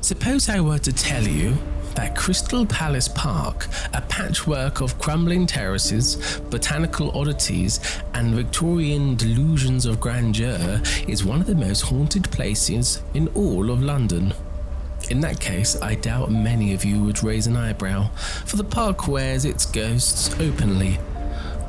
Suppose I were to tell you that Crystal Palace Park, a patchwork of crumbling terraces, botanical oddities, and Victorian delusions of grandeur, is one of the most haunted places in all of London. In that case, I doubt many of you would raise an eyebrow, for the park wears its ghosts openly.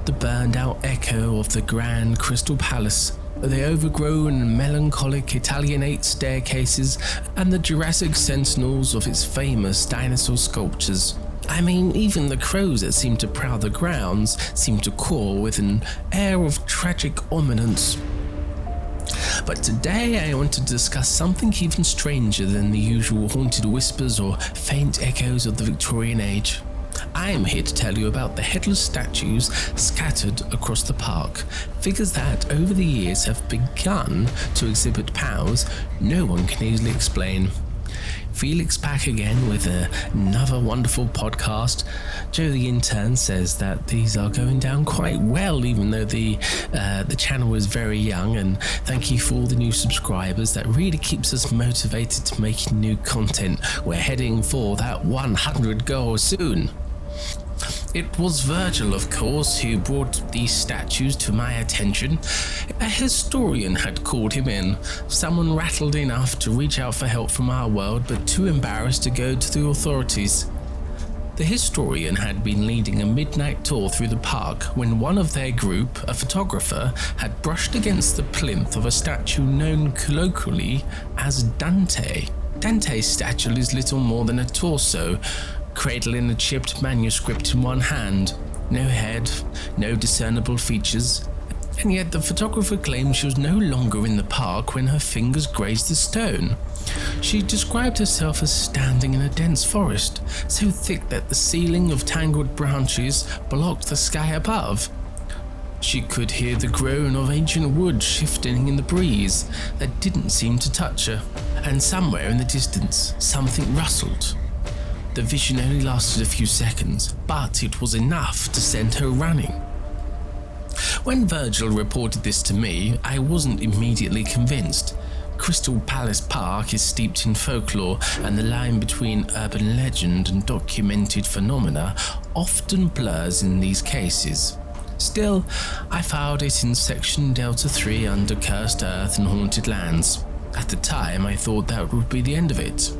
The burned-out echo of the grand Crystal Palace, the overgrown and melancholic Italianate staircases, and the Jurassic sentinels of its famous dinosaur sculptures. I mean, even the crows that seem to prowl the grounds seem to caw with an air of tragic ominence. But today I want to discuss something even stranger than the usual haunted whispers or faint echoes of the Victorian age. I am here to tell you about the headless statues scattered across the park, figures that over the years have begun to exhibit powers no one can easily explain. Felix back again with another wonderful podcast. Joe the intern says that these are going down quite well, even though the channel is very young, and thank you for all the new subscribers. That really keeps us motivated to making new content. We're heading for that 100 goal soon. It was Virgil, of course, who brought these statues to my attention. A historian had called him in, someone rattled enough to reach out for help from our world, but too embarrassed to go to the authorities. The historian had been leading a midnight tour through the park when one of their group, a photographer, had brushed against the plinth of a statue known colloquially as Dante. Dante's statue is little more than a torso, cradling a chipped manuscript in one hand. No head, no discernible features, and yet the photographer claimed she was no longer in the park when her fingers grazed the stone. She described herself as standing in a dense forest, so thick that the ceiling of tangled branches blocked the sky above. She could hear the groan of ancient wood shifting in the breeze that didn't seem to touch her, and somewhere in the distance, something rustled. The vision only lasted a few seconds, but it was enough to send her running. When Virgil reported this to me, I wasn't immediately convinced. Crystal Palace Park is steeped in folklore, and the line between urban legend and documented phenomena often blurs in these cases. Still, I filed it in Section Delta 3 under Cursed Earth and Haunted Lands. At the time, I thought that would be the end of it.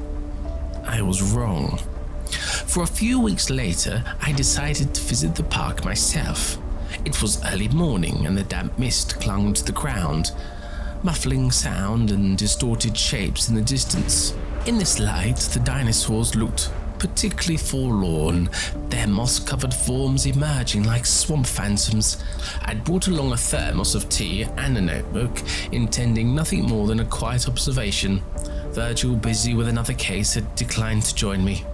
I was wrong. For a few weeks later, I decided to visit the park myself. It was early morning and the damp mist clung to the ground, muffling sound and distorted shapes in the distance. In this light, the dinosaurs looked particularly forlorn, their moss-covered forms emerging like swamp phantoms. I'd brought along a thermos of tea and a notebook, intending nothing more than a quiet observation. Virgil, busy with another case, had declined to join me.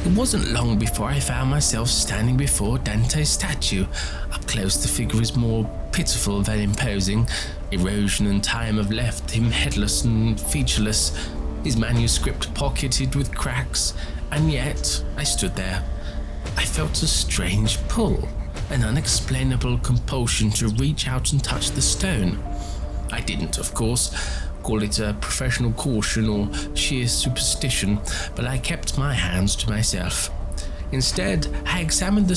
It wasn't long before I found myself standing before Dante's statue. Up close, the figure is more pitiful than imposing. Erosion and time have left him headless and featureless, his manuscript pocketed with cracks, and yet I stood there. I felt a strange pull, an unexplainable compulsion to reach out and touch the stone. I didn't, of course, call it a professional caution or sheer superstition, but I kept my hands to myself. Instead, I examined the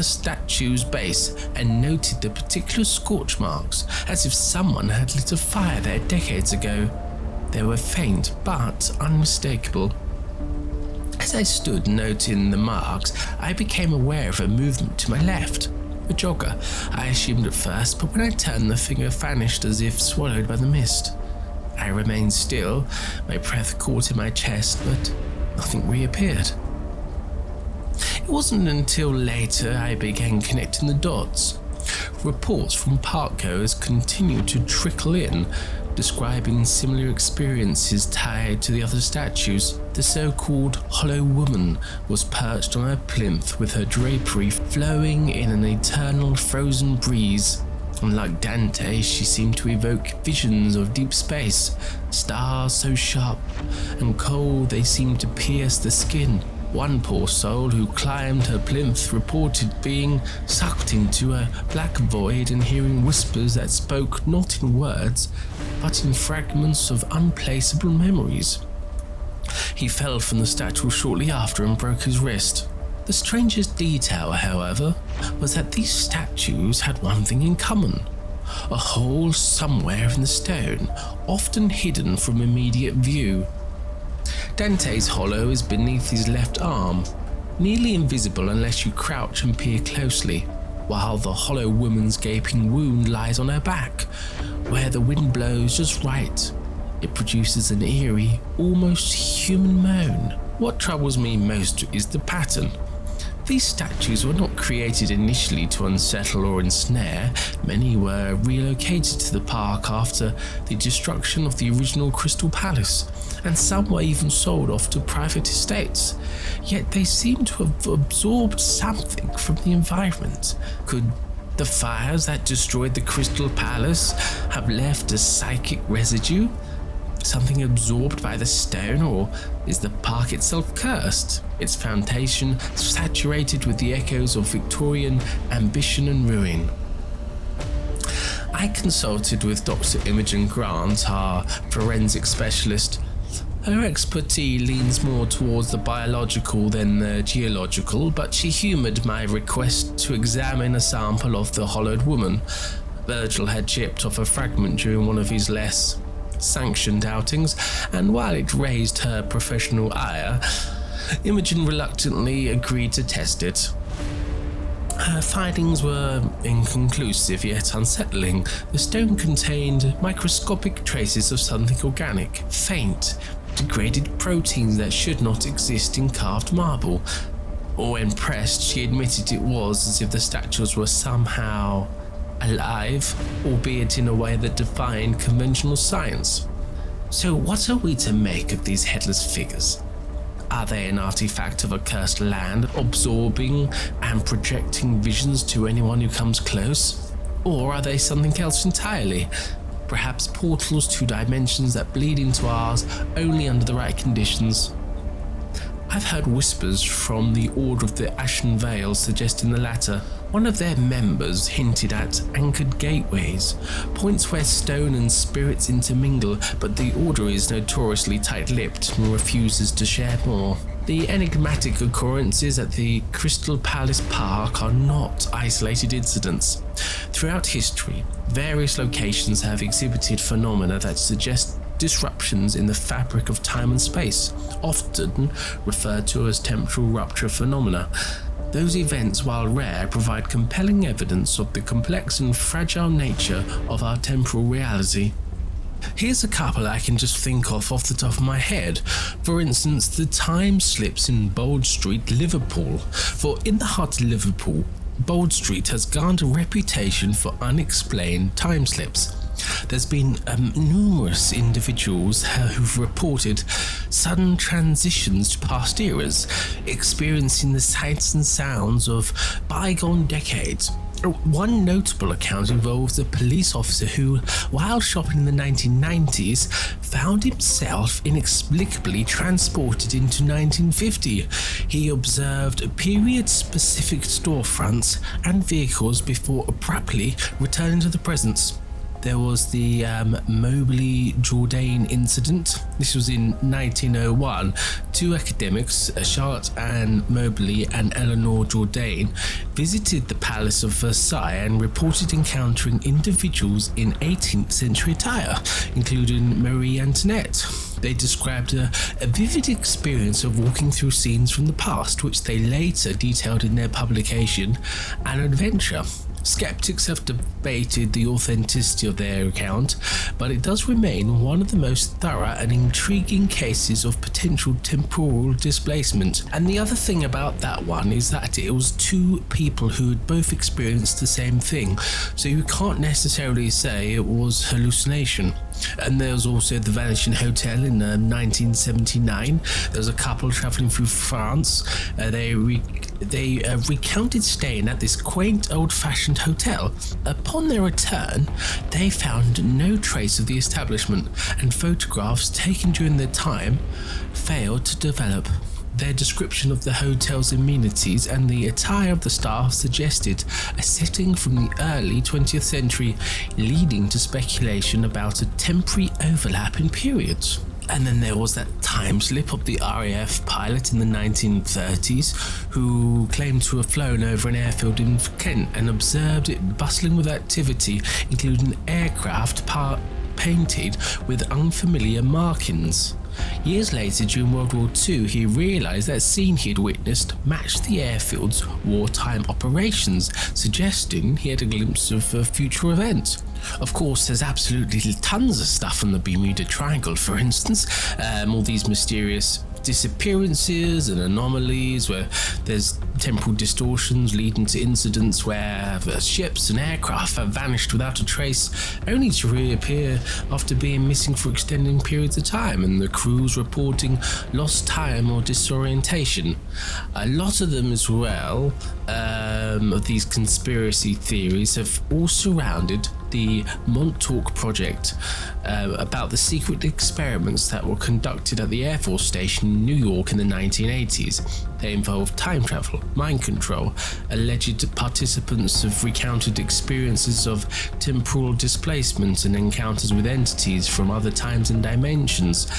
statue's base and noted the particular scorch marks, as if someone had lit a fire there decades ago. They were faint, but unmistakable. As I stood noting the marks, I became aware of a movement to my left. A jogger, I assumed at first, but when I turned, the figure vanished as if swallowed by the mist. I remained still, my breath caught in my chest, but nothing reappeared. It wasn't until later I began connecting the dots. Reports from parkgoers continued to trickle in, describing similar experiences tied to the other statues. The so-called Hollow Woman was perched on a plinth with her drapery flowing in an eternal frozen breeze. Unlike Dante, she seemed to evoke visions of deep space, stars so sharp and cold they seemed to pierce the skin, One poor soul who climbed her plinth reported being sucked into a black void and hearing whispers that spoke not in words, but in fragments of unplaceable memories. He fell from the statue shortly after and broke his wrist. The strangest detail, however, was that these statues had one thing in common: a hole somewhere in the stone, often hidden from immediate view. Dante's hollow is beneath his left arm, nearly invisible unless you crouch and peer closely, while the hollow woman's gaping wound lies on her back, where the wind blows just right. It produces an eerie, almost human moan. What troubles me most is the pattern. These statues were not created initially to unsettle or ensnare. Many were relocated to the park after the destruction of the original Crystal Palace, and some were even sold off to private estates. Yet they seem to have absorbed something from the environment. Could the fires that destroyed the Crystal Palace have left a psychic residue? Something absorbed by the stone, or is the park itself cursed? Its foundation saturated with the echoes of Victorian ambition and ruin. I consulted with Dr. Imogen Grant, our forensic specialist. Her expertise leans more towards the biological than the geological, but she humoured my request to examine a sample of the hollowed woman. Virgil had chipped off a fragment during one of his less sanctioned outings, and while it raised her professional ire, Imogen reluctantly agreed to test it. Her findings were inconclusive yet unsettling. The stone contained microscopic traces of something organic, faint, degraded proteins that should not exist in carved marble. When pressed, she admitted it was as if the statues were somehow alive, albeit in a way that defied conventional science. So what are we to make of these headless figures? Are they an artifact of a cursed land, absorbing and projecting visions to anyone who comes close? Or are they something else entirely? Perhaps portals to dimensions that bleed into ours only under the right conditions? I've heard whispers from the Order of the Ashen Veil suggesting the latter. One of their members hinted at anchored gateways, points where stone and spirits intermingle, but the Order is notoriously tight-lipped and refuses to share more. The enigmatic occurrences at the Crystal Palace Park are not isolated incidents. Throughout history, various locations have exhibited phenomena that suggest disruptions in the fabric of time and space, often referred to as temporal rupture phenomena. Those events, while rare, provide compelling evidence of the complex and fragile nature of our temporal reality. Here's a couple I can just think of off the top of my head. For instance, the time slips in Bold Street, Liverpool. For in the heart of Liverpool, Bold Street has garnered a reputation for unexplained time slips. There's been numerous individuals who've reported sudden transitions to past eras, experiencing the sights and sounds of bygone decades. One notable account involves a police officer who, while shopping in the 1990s, found himself inexplicably transported into 1950. He observed period-specific storefronts and vehicles before abruptly returning to the present. There was the Mobley Jourdain incident. This was in 1901. Two academics, Charlotte Ann Mobley and Eleanor Jourdain, visited the Palace of Versailles and reported encountering individuals in 18th century attire, including Marie Antoinette. They described a vivid experience of walking through scenes from the past, which they later detailed in their publication, An Adventure. Skeptics have debated the authenticity of their account, but it does remain one of the most thorough and intriguing cases of potential temporal displacement. And the other thing about that one is that it was two people who had both experienced the same thing, so you can't necessarily say it was hallucination. And there was also the Vanishing Hotel in 1979. There was a couple travelling through France. They recounted staying at this quaint old-fashioned hotel. Upon their return, they found no trace of the establishment, and photographs taken during their time failed to develop. Their description of the hotel's amenities and the attire of the staff suggested a setting from the early 20th century, leading to speculation about a temporary overlap in periods. And then there was that time slip of the RAF pilot in the 1930s who claimed to have flown over an airfield in Kent and observed it bustling with activity, including aircraft painted with unfamiliar markings. Years later, during World War II, he realised that scene he had witnessed matched the airfield's wartime operations, suggesting he had a glimpse of a future event. Of course, there's absolutely tons of stuff on the Bermuda Triangle, for instance, all these mysterious disappearances and anomalies where there's temporal distortions leading to incidents where ships and aircraft have vanished without a trace, only to reappear after being missing for extended periods of time, and the crews reporting lost time or disorientation. A lot of them as well, of these conspiracy theories have all surrounded the Montauk project, about the secret experiments that were conducted at the Air Force Station in New York in the 1980s. They involved time travel, mind control. Alleged participants have recounted experiences of temporal displacement and encounters with entities from other times and dimensions.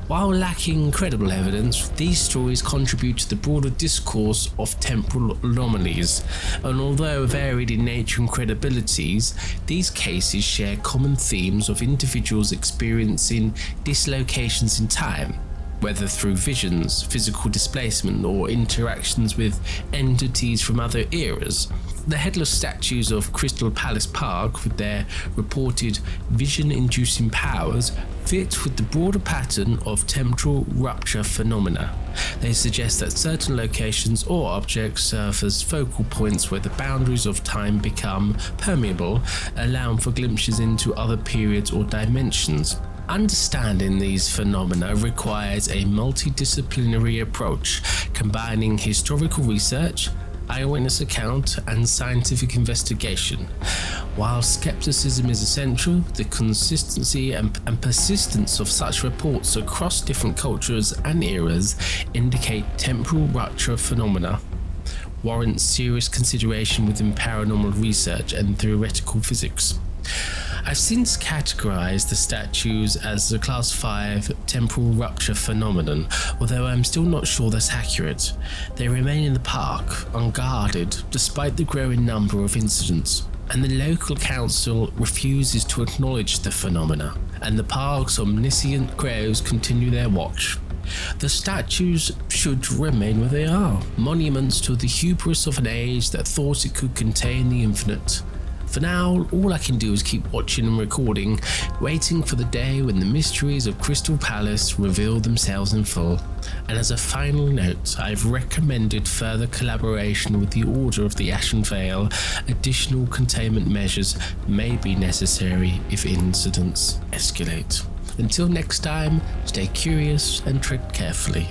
While lacking credible evidence, these stories contribute to the broader discourse of temporal anomalies, and although varied in nature and credibilities, these cases share common themes of individuals experiencing dislocations in time, whether through visions, physical displacement, or interactions with entities from other eras. The headless statues of Crystal Palace Park, with their reported vision-inducing powers, fit with the broader pattern of temporal rupture phenomena. They suggest that certain locations or objects serve as focal points where the boundaries of time become permeable, allowing for glimpses into other periods or dimensions. Understanding these phenomena requires a multidisciplinary approach, combining historical research, eyewitness account, and scientific investigation. While skepticism is essential, the consistency and persistence of such reports across different cultures and eras indicate temporal rupture phenomena warrant serious consideration within paranormal research and theoretical physics. I've since categorized the statues as a Class 5 temporal rupture phenomenon, although I'm still not sure that's accurate. They remain in the park, unguarded, despite the growing number of incidents, and the local council refuses to acknowledge the phenomena, and the park's omniscient crows continue their watch. The statues should remain where they are, monuments to the hubris of an age that thought it could contain the infinite. For now, all I can do is keep watching and recording, waiting for the day when the mysteries of Crystal Palace reveal themselves in full. And as a final note, I've recommended further collaboration with the Order of the Ashen Veil. Additional containment measures may be necessary if incidents escalate. Until next time, stay curious and tread carefully.